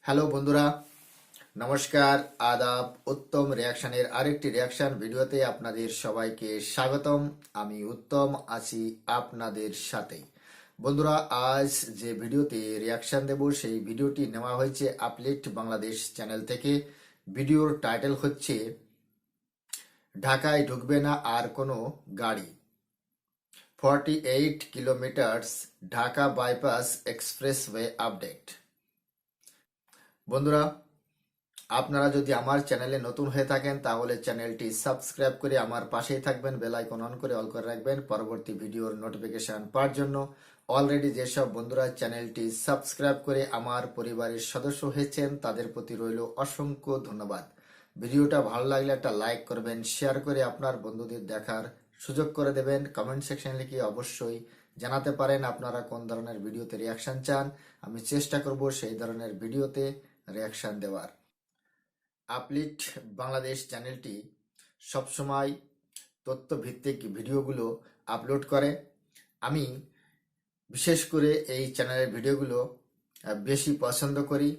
Hello বন্ধুরা, নমস্কার, আদাব। উত্তম রিয়াকশনের আরেকটি রিয়াকশন ভিডিওতে আপনাদের সবাইকে স্বাগতম। আমি উত্তম আছি আপনাদের সাথে। বন্ধুরা, আজ যে ভিডিওতে রিয়াকশন দেব সেই ভিডিওটি নেওয়া হয়েছে আপলিফট বাংলাদেশ চ্যানেল থেকে। ভিডিওর টাইটেল হচ্ছে ঢাকায় ঢুকবে না আর কোনো গাড়ি, 48 kilometres Dhaka bypass expressway update. বন্ধুরা, আপনারা যদি আমার চ্যানেলে নতুন হয়ে থাকেন তাহলে চ্যানেলটি সাবস্ক্রাইব করে আমার পাশেই থাকবেন, বেল আইকন অন করে অল করে রাখবেন পরবর্তী ভিডিওর নোটিফিকেশন পাওয়ার জন্য। অলরেডি যেসব বন্ধুরা চ্যানেলটি সাবস্ক্রাইব করে আমার পরিবারের সদস্য হয়েছেন তাদের প্রতি রইল অসংখ্য ধন্যবাদ। ভিডিওটা ভালো লাগলে একটা লাইক করবেন, শেয়ার করে আপনার বন্ধুদের দেখার সুযোগ করে দেবেন। কমেন্ট সেকশনে লিখে অবশ্যই জানাতে পারেন আপনারা কোন ধরনের ভিডিওতে রিয়াকশন চান। আমি চেষ্টা করব সেই ধরনের ভিডিওতে রিয়াকশন দেওয়ার। আপলিফট বাংলাদেশ চ্যানেলটি সবসময় তথ্যভিত্তিক ভিডিওগুলো আপলোড করে। আমি বিশেষ করে এই চ্যানেলের ভিডিওগুলো বেশি পছন্দ করি,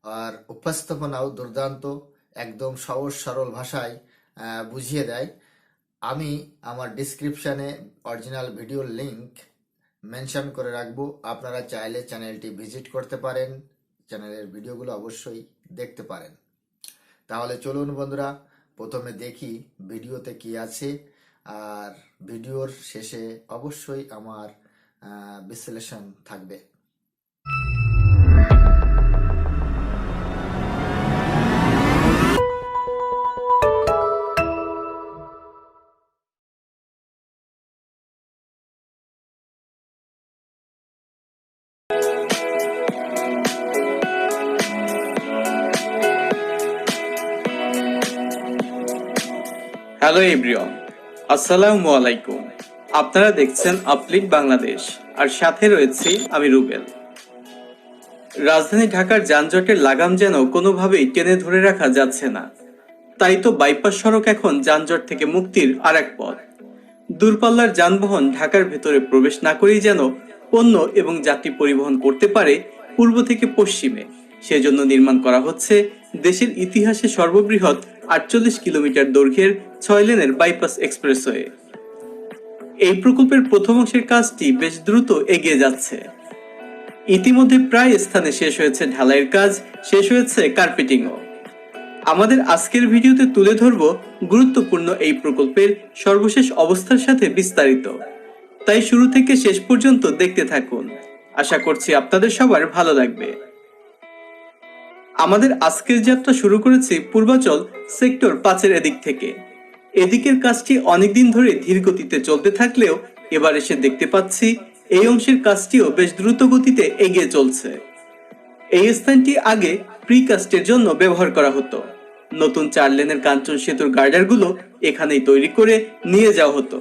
আর উপস্থাপনাও দুর্দান্ত, একদম সহজ সরল ভাষায় বুঝিয়ে দেয়। আমি আমার ডিসক্রিপশানে অরিজিনাল ভিডিওর লিংক মেনশন করে রাখবো, আপনারা চাইলে চ্যানেলটি ভিজিট করতে পারেন, চ্যানেলের ভিডিওগুলো অবশ্যই দেখতে পারেন। তাহলে চলুন বন্ধুরা, প্রথমে দেখি ভিডিওতে কি আছে, আর ভিডিওর শেষে অবশ্যই আমার বিশ্লেষণ থাকবে। হ্যালো এভরিওয়ান, আসসালামু আলাইকুম। আপনারা দেখছেন আপলিফট বাংলাদেশ, আর সাথে রয়েছি আমি রুবেল। রাজধানী ঢাকার যানজটের লাগাম যেন কোনোভাবেই টেনে ধরে রাখা যাচ্ছে না। তাই তো বাইপাস সড়ক এখন যানজট থেকে মুক্তির আরেক পথ। দূরপাল্লার যানবাহন ঢাকার ভেতরে প্রবেশ না করেই যেন পণ্য এবং যাত্রী পরিবহন করতে পারে পূর্ব থেকে পশ্চিমে। সেজন্য নির্মাণ করা হচ্ছে দেশের ইতিহাসে সর্ববৃহৎ 48 কিলোমিটার দৈর্ঘ্যের 6 লেনের বাইপাস এক্সপ্রেসওয়ে। এই প্রকল্পের প্রথম অংশের কাজটি বেশ দ্রুত এগিয়ে যাচ্ছে। ইতিমধ্যে প্রায় স্থানে শেষ হয়েছে ঢালাইয়ের কাজ, শেষ হয়েছে কার্পেটিংও। আমাদের আজকের ভিডিওতে তুলে ধরব গুরুত্বপূর্ণ এই প্রকল্পের সর্বশেষ অবস্থার সাথে বিস্তারিত। তাই শুরু থেকে শেষ পর্যন্ত দেখতে থাকুন, আশা করছি আপনাদের সবার ভালো লাগবে। আমাদের আজকের যাত্রা শুরু করেছি পূর্বাচল সেক্টর 5-এর এদিক থেকে। এদিকের কাজটি অনেকদিন ধরে ধীর গতিতে চলতে থাকলেও এবার এসে দেখতে পাচ্ছি এই অংশের কাজটিও বেশ দ্রুত গতিতে এগিয়ে চলছে। এই স্থানটি আগে প্রিকাস্টের জন্য ব্যবহার করা হতো। নতুন 4 লেনের কাঞ্চন সেতুর গার্ডারগুলো এখানেই তৈরি করে নিয়ে যাওয়া হতো।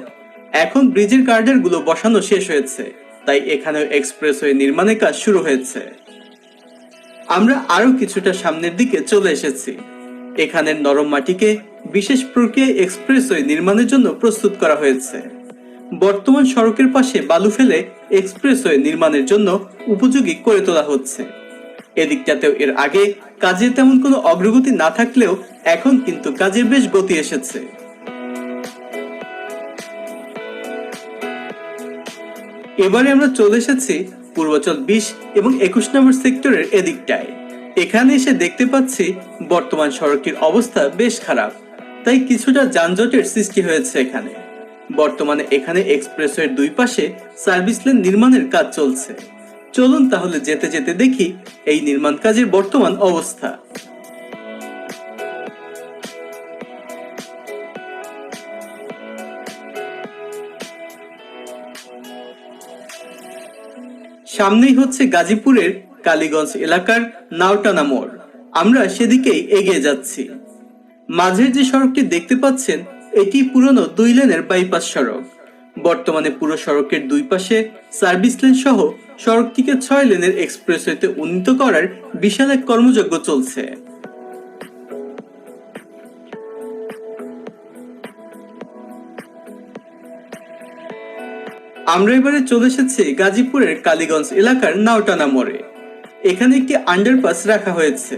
এখন ব্রিজের গার্ডারগুলো বসানো শেষ হয়েছে, তাই এখানেও এক্সপ্রেসওয়ে নির্মাণের কাজ শুরু হয়েছে। আমরা আরো কিছুটা সামনের দিকে চলে এসেছি। এখানের নরম মাটিকে বিশেষ প্রক্রিয়ায় এক্সপ্রেসওয়ে নির্মাণের জন্য প্রস্তুত করা হয়েছে। বর্তমান সড়কের পাশে বালু ফেলে এক্সপ্রেসওয়ে নির্মাণের জন্য উপযোগী করে তোলা হচ্ছে। এদিকটাতেও এর আগে কাজের তেমন কোনো অগ্রগতি না থাকলেও এখন কিন্তু কাজের বেশ গতি এসেছে। এবারে আমরা চলে এসেছি পূর্বাচল 20 এবং 21 নম্বর সেক্টরের এদিকটায়। এখানে এসে দেখতে পাচ্ছি বর্তমান সড়কের অবস্থা বেশ খারাপ, তাই কিছুটা যানজটের সৃষ্টি হয়েছে এখানে। বর্তমানে এখানে এক্সপ্রেসওয়ের দুই পাশে সার্ভিস লেন নির্মাণের কাজ চলছে। চলুন তাহলে যেতে যেতে দেখি এই নির্মাণ কাজের বর্তমান অবস্থা। সামনেই হচ্ছে গাজীপুরের কালীগঞ্জ এলাকার নাওটানা মোড়। আমরা সেদিকেই এগিয়ে যাচ্ছি। মাঝের যে সড়কটি দেখতে পাচ্ছেন এটি পুরনো 2 লেনের বাইপাস সড়ক। বর্তমানে পুরো সড়কের দুই পাশে সার্ভিস লেন সহ সড়কটিকে 6 লেনের এক্সপ্রেসওয়েতে উন্নীত করার বিশাল এক কর্মযজ্ঞ চলছে। আমরা এবারে চলে এসেছি গাজীপুরের কালীগঞ্জ এলাকার নাওটানা মোড়ে। এখানে একটি আন্ডারপাস রাখা হয়েছে।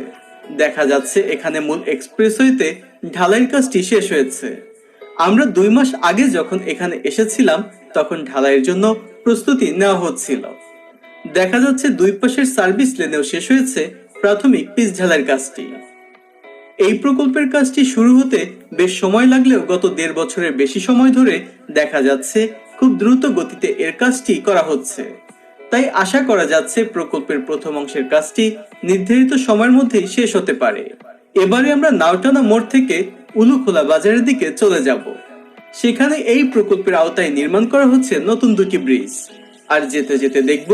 দেখা যাচ্ছে এখানে মূল এক্সপ্রেসওয়েতে ঢালাইয়ের কাজটি শেষ হয়েছে। আমরা 2 মাস আগে যখন এখানে এসেছিলাম তখন ঢালাইয়ের জন্য প্রস্তুতি নেওয়া হচ্ছিল। দেখা যাচ্ছে দুই পাশের সার্ভিস লেনেও শেষ হয়েছে প্রাথমিক পিচ ঢালাইয়ের কাজটি। এই প্রকল্পের কাজটি শুরু হতে বেশ সময় লাগলেও গত 1.5 বছরের বেশি সময় ধরে দেখা যাচ্ছে খুব দ্রুত গতিতে এর কাজটি করা হচ্ছে। তাই আশা করা যাচ্ছে প্রকল্পের প্রথম অংশের কাজটি নির্ধারিত সময়ের মধ্যেই শেষ হতে পারে। এবারে আমরা নাওটানা মোড় থেকে উলুখোলা বাজারের দিকে চলে যাব। সেখানে এই প্রকল্পের আওতায় নির্মাণ করা হচ্ছে নতুন 2টি ব্রিজ। আর যেতে যেতে দেখব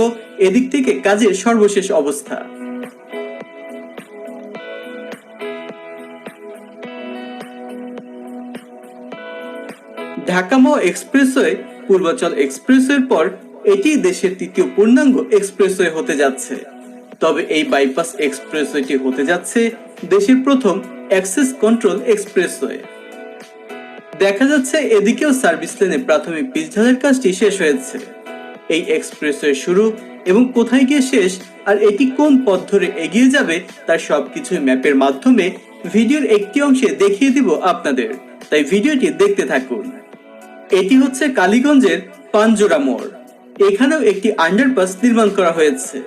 এদিক থেকে কাজের সর্বশেষ অবস্থা। ঢাকা-মাও এক্সপ্রেসওয়ে পূর্বাচল এক্সপ্রেসওয়ের পর এটি দেশের 3য় পূর্ণাঙ্গ এক্সপ্রেসওয়ে হতে যাচ্ছে। তবে এই বাইপাস এক্সপ্রেসওয়েটি হতে যাচ্ছে দেশের প্রথম অ্যাক্সেস কন্ট্রোল এক্সপ্রেসওয়ে। দেখা যাচ্ছে এদিকেও সার্ভিস লেনে প্রাথমিক পিচ ঢালাইয়ের কাজটি শেষ হয়েছে। এই এক্সপ্রেসওয়ে শুরু এবং কোথায় গিয়ে শেষ আর এটি কোন পথ ধরে এগিয়ে যাবে তার সবকিছুই ম্যাপের মাধ্যমে ভিডিওর একটি অংশে দেখিয়ে দিব আপনাদের, তাই ভিডিওটি দেখতে থাকুন। এটি হচ্ছে কালীগঞ্জের পানজোড়া মোড়। এখানেও একটি আন্ডারপাস নির্মাণ করা হয়েছে।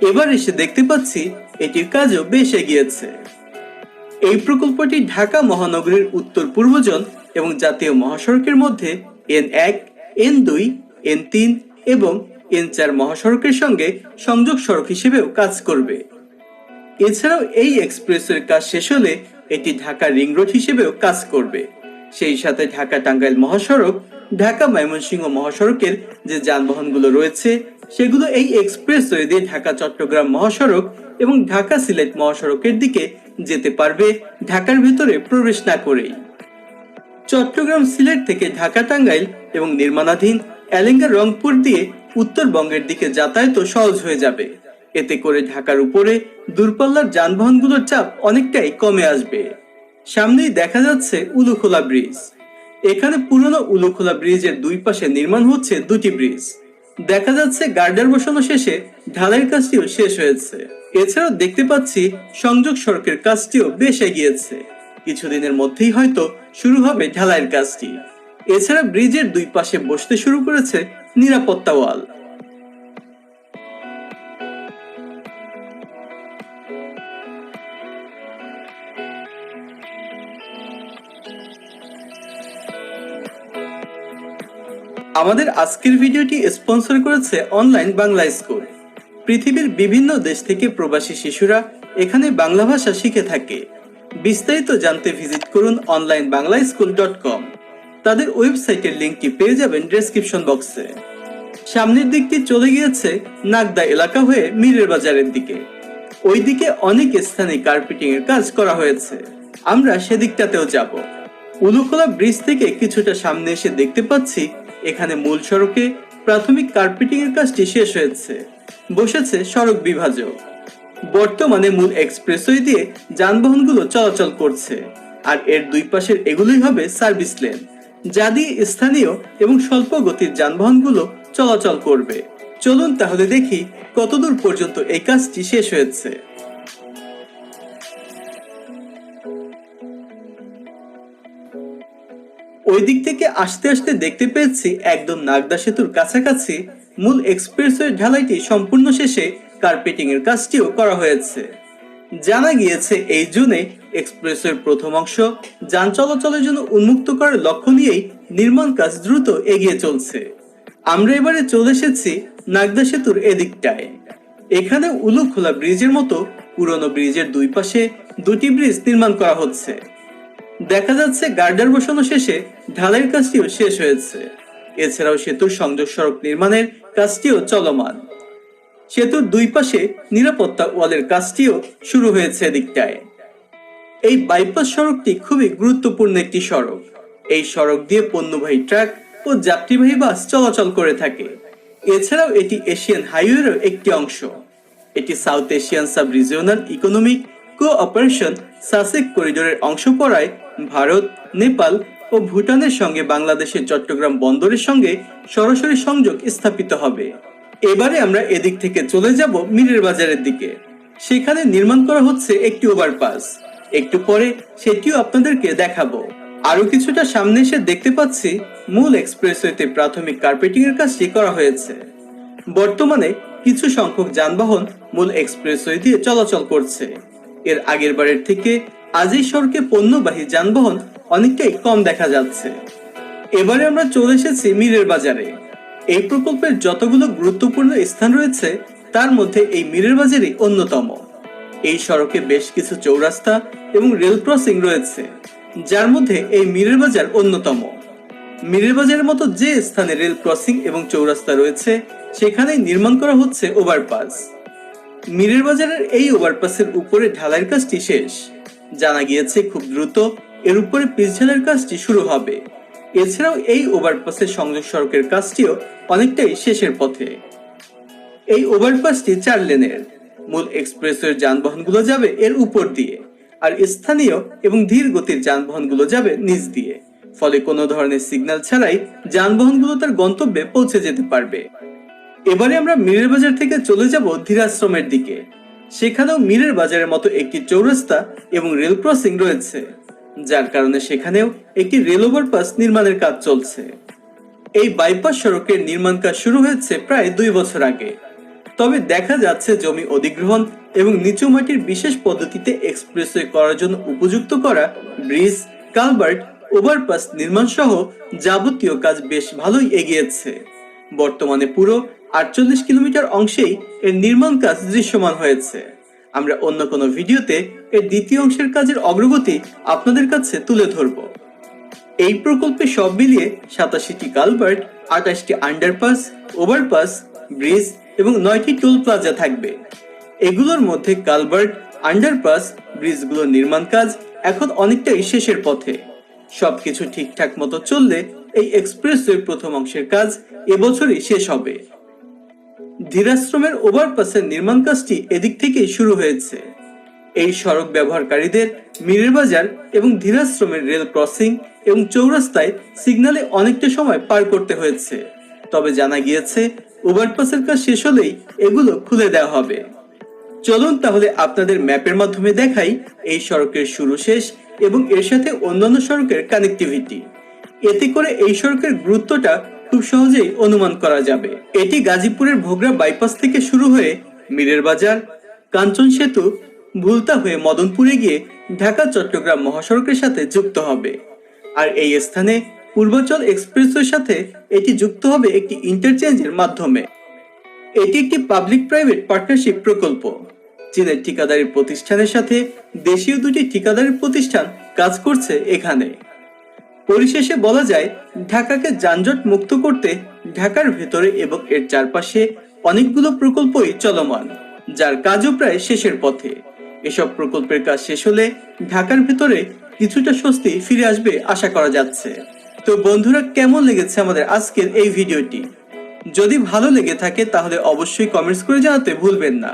এবার এসে দেখতে পাচ্ছি এটির কাজও বেশ এগিয়েছে। এই প্রকল্পটি ঢাকা মহানগরীর উত্তর পূর্বজন এবং জাতীয় মহাসড়কের মধ্যে N1, N2, N3 এবং N4 মহাসড়কের সঙ্গে সংযোগ সড়ক হিসেবেও কাজ করবে। এছাড়াও এই এক্সপ্রেসের কাজ শেষ হলে এটি ঢাকা রিং রোড হিসেবেও কাজ করবে। সেই সাথে ঢাকা টাঙ্গাইল মহাসড়ক, ঢাকা ময়মনসিংহ মহাসড়কের যে যানবাহনগুলো রয়েছে সেগুলো এই এক্সপ্রেসওয়ে দিয়ে ঢাকা চট্টগ্রাম মহাসড়ক এবং ঢাকা সিলেট মহাসড়কের দিকে যেতে পারবে ঢাকার ভেতরে প্রবেশ না করেই। চট্টগ্রাম সিলেট থেকে ঢাকা টাঙ্গাইল এবং নির্মাণাধীন এলেঙ্গা রংপুর দিয়ে উত্তরবঙ্গের দিকে যাতায়াতও সহজ হয়ে যাবে। এতে করে ঢাকার উপরে দূরপাল্লার যানবাহনগুলোর চাপ অনেকটাই কমে আসবে। সামনেই দেখা যাচ্ছে উলুখোলা ব্রিজ। এখানে পুরনো উলুখোলা ব্রিজের দুই পাশে নির্মাণ হচ্ছে 2টি ব্রিজ। দেখা যাচ্ছে গার্ডার বসানো শেষে ঢালাইয়ের কাজটিও শেষ হয়েছে। এছাড়াও দেখতে পাচ্ছি সংযোগ সড়কের কাজটিও বেশ এগিয়েছে। কিছুদিনের মধ্যেই হয়তো শুরু হবে ঢালাইয়ের কাজটি। এছাড়া ব্রিজের দুই পাশে বসতে শুরু করেছে নিরাপত্তা ওয়াল। আমাদের আজকের ভিডিওটি স্পন্সর করেছে অনলাইন বাংলা স্কুল। পৃথিবীর বিভিন্ন দেশ থেকে প্রবাসী শিশুরা এখানে বাংলা ভাষা শিখে থাকে। বিস্তারিত জানতে ভিজিট করুন onlinebanglaschool.com। তাদের ওয়েবসাইটের লিংকটি পেয়ে যাবেন ডেসক্রিপশন বক্সে। সামনের দিকটি চলে গিয়েছে নাগদা এলাকা হয়ে মীরের বাজারের দিকে। ওইদিকে অনেক স্থানে কার্পেটিং এর কাজ করা হয়েছে, আমরা সেদিকটাতেও যাব। উলুখোলা ব্রিজ থেকে কিছুটা সামনে এসে দেখতে পাচ্ছি এখানে মূল সড়কে প্রাথমিক কার্পেটিং এর কাজটি শেষ হয়েছে। বসেছে সড়ক বিভাজক। বর্তমানে মূল এক্সপ্রেসওয়ে দিয়ে যানবাহনগুলো চলাচল করছে আর এর দুই পাশের এগুলোই হবে সার্ভিস লেন, যা দিয়ে স্থানীয় এবং স্বল্প গতির যানবাহনগুলো চলাচল করবে। চলুন তাহলে দেখি কতদূর পর্যন্ত এই কাজটি শেষ হয়েছে। ওই দিক থেকে আসতে আসতে দেখতে পেয়েছি একদম নাগদা সেতুর কাছাকাছি মূল এক্সপ্রেসওয়ে ঢালাইটি সম্পূর্ণ শেষে কার্পেটিং এর কাজটিও করা হয়েছে। জানা গিয়েছে এই জুনে এক্সপ্রেসওয়ের প্রথম অংশ যান চলাচলের জন্য উন্মুক্ত করার লক্ষ্য নিয়েই নির্মাণ কাজ দ্রুত এগিয়ে চলছে। আমরা এবারে চলে এসেছি নাগদা সেতুর এদিকটায়। এখানে উলুখোলা ব্রিজের মতো পুরনো ব্রিজের দুই পাশে 2টি ব্রিজ নির্মাণ করা হচ্ছে। দেখা যাচ্ছে গার্ডার বসানো শেষে ঢালাইয়ের কাজটিও শেষ হয়েছে। এছাড়াও সেতুর সংযোগ সড়ক নির্মাণের কাজটিও চলমান। সেতুর দুই পাশে নিরাপত্তা ওয়ালের কাজটিও শুরু হয়েছে এদিকটায়। এই বাইপাস সড়কটি খুবই গুরুত্বপূর্ণ একটি সড়ক। এই সড়ক দিয়ে পণ্যবাহী ট্রাক ও যাত্রীবাহী বাস চলাচল করে থাকে। এছাড়াও এটি এশিয়ান হাইওয়েরও একটি অংশ। এটি South Asian sub regional economic cooperation SASEC করিডোরের অংশ পড়ায় ভারত, নেপাল ও ভুটানের সঙ্গে বাংলাদেশের চট্টগ্রাম বন্দরের সঙ্গে সরাসরি সংযোগ স্থাপিত হবে। এবারে আমরা এদিক থেকে চলে যাব মীরের বাজারের দিকে। সেখানে নির্মাণ করা হচ্ছে একটি ওভারপাস। একটু পরে সেটিও আপনাদেরকে দেখাবো। আরো কিছুটা সামনে এসে দেখতে পাচ্ছি মূল এক্সপ্রেসওয়েতে প্রাথমিক কার্পেটিং এর কাজটি করা হয়েছে। বর্তমানে কিছু সংখ্যক যানবাহন মূল এক্সপ্রেসওয়ে দিয়ে চলাচল করছে। এর আগের বারের থেকে আজ এই সড়কে পণ্যবাহী যানবাহন অনেকটাই কম দেখা যাচ্ছে। এবারে আমরা চলে এসেছি মীরের বাজারে। এই প্রকল্পের যতগুলো গুরুত্বপূর্ণ স্থান রয়েছে তার মধ্যে এই মীরের বাজারই অন্যতম। এই সড়কে বেশ কিছু চৌরাস্তা এবং রেল ক্রসিং রয়েছে, যার মধ্যে এই মীরের বাজার অন্যতম। মীরের বাজারের মতো যে স্থানে রেল ক্রসিং এবং চৌরাস্তা রয়েছে সেখানেই নির্মাণ করা হচ্ছে ওভারপাস। মীরের বাজারের এই ওভারপাসের উপরে ঢালাইয়ের কাজটি শেষ। জানা গিয়েছে খুব দ্রুত এর উপরে পিচ ঢালাইয়ের কাজটি শুরু হবে। এছাড়াও এই ওভারপাসের সংযোগ সড়কের কাজটিও অনেকটাই শেষের পথে। এই ওভারপাসটি 4 লেনের। মূল এক্সপ্রেসওয়ের যানবাহনগুলো যাবে এর উপর দিয়ে, আর স্থানীয় এবং ধীর গতির যানবাহনগুলো যাবে নিচ দিয়ে। ফলে কোনো ধরনের সিগন্যাল ছাড়াই যানবাহনগুলো তার গন্তব্যে পৌঁছে যেতে পারবে। এবারে আমরা মীরের বাজার থেকে চলে যাব ধীরাশ্রমের দিকে। সেখানেও মীরের বাজারের মতো একটি চৌরাস্তা এবং রেল ক্রসিং রয়েছে, যার কারণে সেখানেও একটি রেল ওভারপাস নির্মাণের কাজ চলছে। এই বাইপাস সড়কের নির্মাণ কাজ শুরু হয়েছে প্রায় 2 বছর আগে। তবে দেখা যাচ্ছে জমি অধিগ্রহণ এবং নিচু মাটির বিশেষ পদ্ধতিতে এক্সপ্রেসওয়ে করার জন্য উপযুক্ত করা ব্রিজ, কালভার্ট, ওভারপাস নির্মাণ সহ যাবতীয় কাজ বেশ ভালোই এগিয়েছে। বর্তমানে পুরো 48 কিলোমিটার অংশেই এর নির্মাণ কাজ দৃশ্যমান হয়েছে। আমরা অন্য কোনো ভিডিওতে এর দ্বিতীয় অংশের কাজের অগ্রগতি আপনাদের কাছে তুলে ধরব। এই প্রকল্পে সব মিলিয়ে 87টি কালভার্ট, 28টি আন্ডারপাস, ওভারপাস, ব্রিজ এবং 9টি টোল প্লাজা থাকবে। এগুলোর মধ্যে কালভার্ট, আন্ডারপাস, ব্রিজগুলোর নির্মাণ কাজ এখন অনেকটাই শেষের পথে। সবকিছু ঠিকঠাক মতো চললে এই এক্সপ্রেসওয়ের প্রথম অংশের কাজ এবছরই শেষ হবে। ধীরাশ্রমের ওভারপাসের নির্মাণ কাজটি এদিক থেকেই শুরু হয়েছে। এই সড়ক ব্যবহারকারীদের মীরের বাজার এবং ধীরাশ্রমের রেল ক্রসিং এবং চৌরাস্তায় সিগন্যালে অনেকটা সময় পার করতে হয়েছে। তবে জানা গিয়েছে ওভারপাসের কাজ শেষ হলেই এগুলো খুলে দেওয়া হবে। চলুন তাহলে আপনাদের ম্যাপের মাধ্যমে দেখাই এই সড়কের শুরু শেষ এবং এর সাথে অন্যান্য সড়কের কানেক্টিভিটি। এতে করে এই সড়কের গুরুত্বটা খুব সহজেই অনুমান করা যাবে। এটি গাজীপুরের ভোগড়া বাইপাস থেকে শুরু হয়ে মীরের বাজার, কাঞ্চন সেতু, ভুলতা হয়ে মদনপুরে গিয়ে ঢাকা চট্টগ্রাম মহাসড়কের সাথে যুক্ত হবে। আর এই স্থানে পূর্বাচল এক্সপ্রেসওয়ের সাথে এটি যুক্ত হবে একটি ইন্টারচেঞ্জের মাধ্যমে। এটি একটি পাবলিক প্রাইভেট পার্টনারশিপ প্রকল্প। চীনের ঠিকাদারি প্রতিষ্ঠানের সাথে দেশীয় 2টি ঠিকাদারি প্রতিষ্ঠান কাজ করছে এখানে। পরিশেষে বলা যায় ঢাকাকে যানজট মুক্ত করতে ঢাকার ভেতরে এবং এর চারপাশে অনেকগুলো প্রকল্পই চলমান, যার কাজও প্রায় শেষের পথে। এসব প্রকল্পের কাজ শেষ হলে ঢাকার ভেতরে কিছুটা স্বস্তি ফিরে আসবে আশা করা যাচ্ছে। তো বন্ধুরা, কেমন লেগেছে আমাদের আজকের এই ভিডিওটি? যদি ভালো লেগে থাকে তাহলে অবশ্যই কমেন্টস করে জানাতে ভুলবেন না।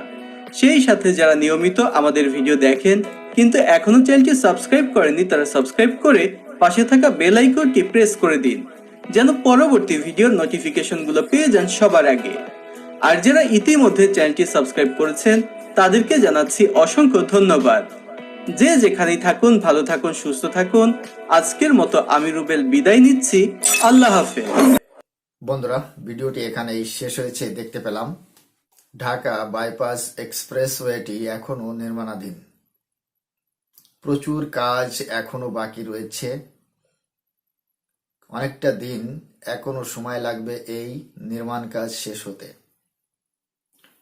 সেই সাথে যারা নিয়মিত আমাদের ভিডিও দেখেন কিন্তু এখনো চ্যানেলটি সাবস্ক্রাইব করেননি, তারা সাবস্ক্রাইব করে পাশে থাকা বেল আইকনটি প্রেস করে দিন, যেন পরবর্তী ভিডিওর নোটিফিকেশনগুলো পেয়ে যান সবার আগে। আর যারা ইতিমধ্যে চ্যানেলটি সাবস্ক্রাইব করেছেন তাদেরকে জানাচ্ছি অসংখ্য ধন্যবাদ। যে যেখানেই থাকুন ভালো থাকুন, সুস্থ থাকুন। আজকের মতো আমি রুবেল বিদায় নিচ্ছি। আল্লাহ হাফেজ। বন্ধুরা, ভিডিওটি এখানেই শেষ হয়েছে। দেখতে পেলাম ঢাকা বাইপাস এক্সপ্রেসওয়েটি এখনো নির্মাণাধীন। প্রচুর কাজ এখনো বাকি রয়েছে। অনেকটা দিন এখনো সময় লাগবে এই নির্মাণ কাজ শেষ হতে।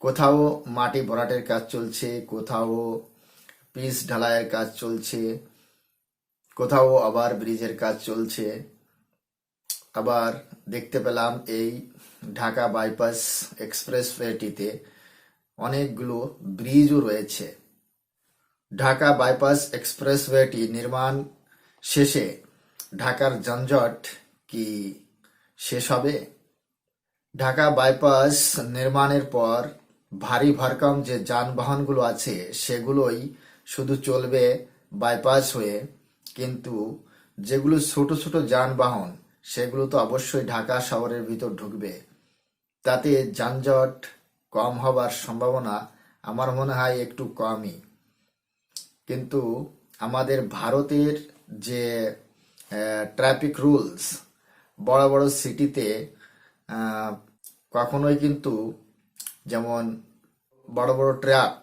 কোথাও মাটি ভরাটের কাজ চলছে, কোথাও পিচ ঢালাইয়ের কাজ চলছে, কোথাও আবার ব্রিজের কাজ চলছে। আবার দেখতে পেলাম এই ঢাকা বাইপাস এক্সপ্রেসওয়েটিতে অনেকগুলো ব্রিজও রয়েছে। ঢাকা বাইপাস এক্সপ্রেসওয়েটি নির্মাণ শেষে ঢাকার যানজট কি শেষ হবে? ঢাকা বাইপাস নির্মাণের পর ভারী ভরকম যে যানবাহনগুলো আছে সেগুলোই শুধু চলবে বাইপাস হয়ে, কিন্তু যেগুলো ছোট ছোট যানবাহন সেগুলো তো অবশ্যই ঢাকা শহরের ভিতর ঢুকবে। তাতে যানজট কম হবার সম্ভাবনা আমার মনে হয় একটু কমই। কিন্তু আমাদের ভারতের যে ট্রাফিক রুলস বড় বড় সিটিতে কখনোই কিন্তু, যেমন বড় বড় ট্রাক,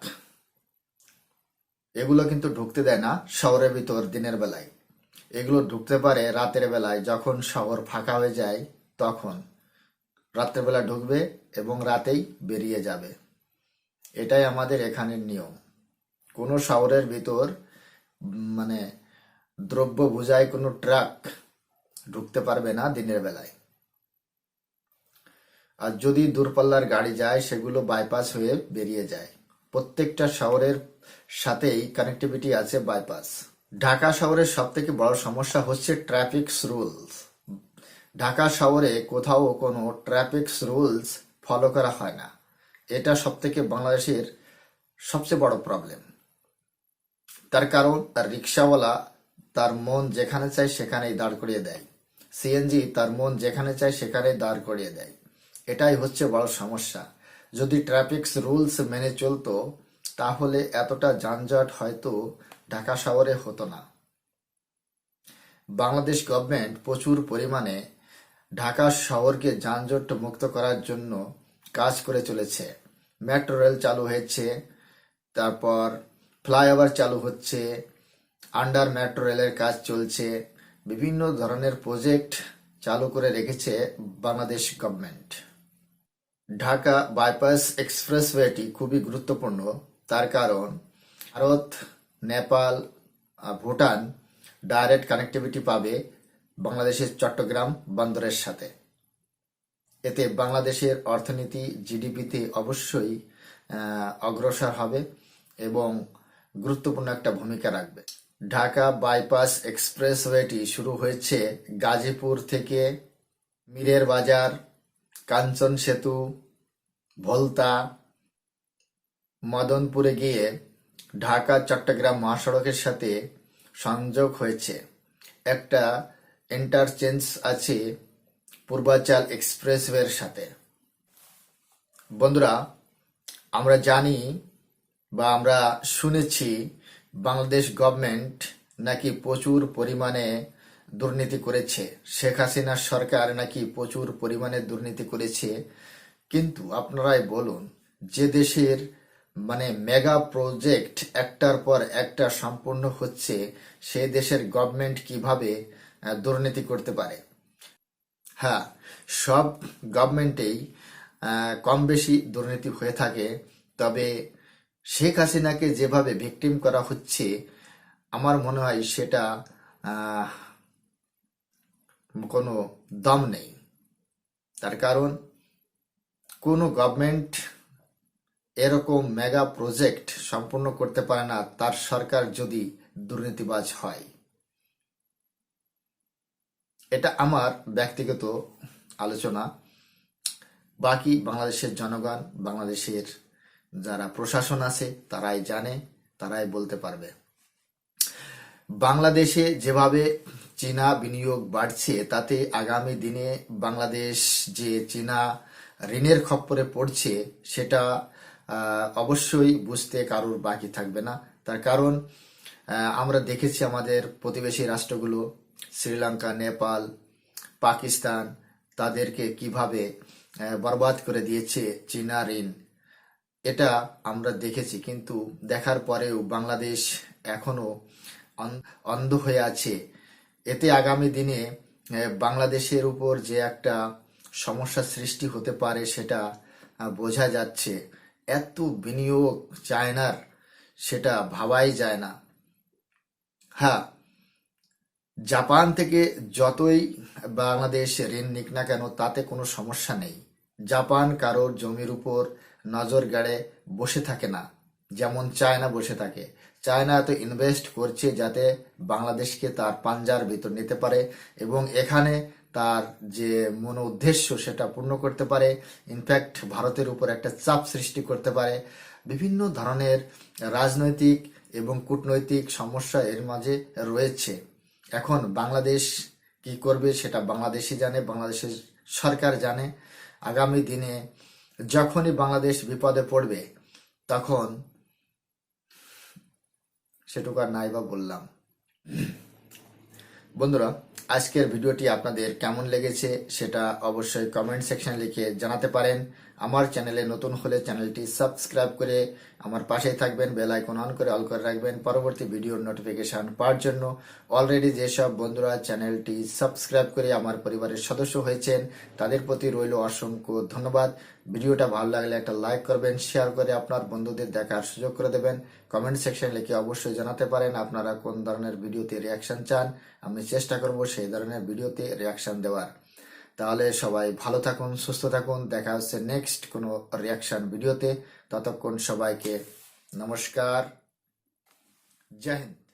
এগুলো কিন্তু ঢুকতে দেয় না শহরের ভিতর দিনের বেলায়। এগুলো ঢুকতে পারে রাতের বেলায়, যখন শহর ফাঁকা হয়ে যায় তখন রাতের বেলা ঢুকবে এবং রাতেই বেরিয়ে যাবে। এটাই আমাদের এখানের নিয়ম। কোনো শহরের ভিতর মানে দ্রব্য বোঝাই কোনো ট্রাক ঢুকতে পারবে না দিনের বেলায়। আর যদি দূরপাল্লার গাড়ি যায় সেগুলো বাইপাস হয়ে বেরিয়ে যায়। প্রত্যেকটা শহরের সাথেই কানেক্টিভিটি আছে বাইপাস। ঢাকা শহরের সব থেকে বড় সমস্যা হচ্ছে ট্রাফিক রুলস। ঢাকা শহরে কোথাও কোনো ট্রাফিক রুলস ফলো করা হয় না। এটা সব থেকে বাংলাদেশের সবচেয়ে বড় প্রবলেম। তার কারণ তার রিক্সাওয়ালা তার মন যেখানে চায় সেখানেই দাঁড় করিয়ে দেয়, সিএনজি তার মন যেখানে চায় সেখানেই দাঁড় করিয়ে দেয়। এটাই হচ্ছে বড় সমস্যা। যদি ট্রাফিক রুলস মেনে চলতো তাহলে এতটা যানজট হয়তো ঢাকা শহরে হতো না। বাংলাদেশ গভর্নমেন্ট প্রচুর পরিমাণে ঢাকা শহরকে যানজট মুক্ত করার জন্য কাজ করে চলেছে। মেট্রো রেল চালু হয়েছে, তারপর ফ্লাইওভার চালু হচ্ছে, আন্ডার মেট্রো রেলের কাজ চলছে, বিভিন্ন ধরনের প্রজেক্ট চালু করে রেখেছে বাংলাদেশ গভর্নমেন্ট। ঢাকা বাইপাস এক্সপ্রেসওয়েটি খুবই গুরুত্বপূর্ণ। তার কারণ ভারত, নেপাল, ভুটান ডাইরেক্ট কানেক্টিভিটি পাবে বাংলাদেশের চট্টগ্রাম বন্দরের সাথে। এতে বাংলাদেশের অর্থনীতি জিডিপিতে অবশ্যই অগ্রসর হবে এবং গুরুত্বপূর্ণ একটা ভূমিকা রাখবে। ঢাকা বাইপাস এক্সপ্রেসওয়েটি শুরু হয়েছে গাজীপুর থেকে মীরের বাজার, কাঞ্চন সেতু, ভোলতা, মদনপুরে গিয়ে ঢাকা চট্টগ্রাম মহাসড়কের সাথে সংযোগ হয়েছে। একটা ইন্টারচেঞ্জ আছে পূর্বাঞ্চল এক্সপ্রেসওয়ের সাথে। বন্ধুরা, আমরা জানি বা আমরা শুনেছি বাংলাদেশ গভর্নমেন্ট নাকি প্রচুর পরিমাণে দুর্নীতি করেছে, শেখ হাসিনার সরকার নাকি প্রচুর পরিমাণে দুর্নীতি করেছে। কিন্তু আপনারাই বলুন, যে দেশের মেগা প্রজেক্ট একটার পর একটা সম্পূর্ণ হচ্ছে, সে দেশের গভর্নমেন্ট কিভাবে দুর্নীতি করতে পারে? হ্যাঁ, সব গভর্নমেন্টেই কম বেশি দুর্নীতি হয়ে থাকে, তবে শেখ হাসিনাকে যেভাবে ভিকটিম করা হচ্ছে আমার মনে হয় সেটা কোনো দম নেই। তার কারণ কোনো গভর্নমেন্ট এরকম মেগা প্রজেক্ট সম্পূর্ণ করতে পারে না তার সরকার যদি দুর্নীতিবাজ হয়। এটা আমার ব্যক্তিগত আলোচনা। বাকি বাংলাদেশের জনগণ, বাংলাদেশের যারা প্রশাসন আছে তারাই জানে, তারাই বলতে পারবে। বাংলাদেশে যেভাবে চীনা বিনিয়োগ বাড়ছে তাতে আগামী দিনে বাংলাদেশ যে চীনা ঋণের খপ্পরে পড়ছে সেটা অবশ্যই বুঝতে কারোর বাকি থাকবে না। তার কারণ আমরা দেখেছি আমাদের প্রতিবেশী রাষ্ট্রগুলো শ্রীলঙ্কা, নেপাল, পাকিস্তান তাদেরকে কিভাবে বরবাদ করে দিয়েছে চীনা ঋণ। এটা আমরা দেখেছি, কিন্তু দেখার পরেও বাংলাদেশ এখনো অন্ধ হয়ে আছে। এতে আগামী দিনে বাংলাদেশের উপর যে একটা সমস্যা সৃষ্টি হতে পারে সেটা বোঝা যাচ্ছে। এত বিনিয়োগ চায়নার, সেটা ভাবাই যায় না। হ্যাঁ, জাপান থেকে যতই বাংলাদেশ ঋণ নিক না কেন তাতে কোনো সমস্যা নেই। জাপান কারোর জমির উপর নজর গাড়ে বসে থাকে না, যেমন চায়না বসে থাকে। চায়না এত ইনভেস্ট করছে যাতে বাংলাদেশকে তার পাঞ্জার ভিতর নিতে পারে এবং এখানে তার যে মন উদ্দেশ্য সেটা পূর্ণ করতে পারে। ইনফ্যাক্ট ভারতের উপর একটা চাপ সৃষ্টি করতে পারে। বিভিন্ন ধরনের রাজনৈতিক এবং কূটনৈতিক সমস্যা এর মাঝে রয়েছে। এখন বাংলাদেশ কি করবে সেটা বাংলাদেশই জানে, বাংলাদেশের সরকার জানে। আগামী দিনে যখনই বাংলাদেশ বিপদে পড়বে তখন সেটুকু আর নাই বা বললাম। বন্ধুরা, আজকের ভিডিওটি আপনাদের কেমন লেগেছে সেটা অবশ্যই কমেন্ট সেকশনে লিখে জানাতে পারেন। আমার চ্যানেলে নতুন হলে চ্যানেলটি সাবস্ক্রাইব করে আমার পাশেই থাকবেন, বেল আইকন অন করে অল করে রাখবেন পরবর্তী ভিডিওর নোটিফিকেশন পাওয়ার জন্য। অলরেডি যেসব বন্ধুরা চ্যানেলটি সাবস্ক্রাইব করে আমার পরিবারের সদস্য হয়েছেন তাদের প্রতি রইল অসংখ্য ধন্যবাদ। ভিডিওটা ভালো লাগলে একটা লাইক করবেন, শেয়ার করে আপনার বন্ধুদের দেখার সুযোগ করে দেবেন। কমেন্ট সেকশন লিখে অবশ্যই জানাতে পারেন আপনারা কোন ধরনের ভিডিওতে রিয়াকশন চান। আমি চেষ্টা করব সেই ধরনের ভিডিওতে রিয়াকশন দেওয়ার। তাহলে সবাই ভালো থাকুন, সুস্থ থাকুন। দেখা হচ্ছে নেক্সট কোনো রিয়াকশন ভিডিওতে। ততক্ষণ সবাইকে নমস্কার, জয় হিন্দ।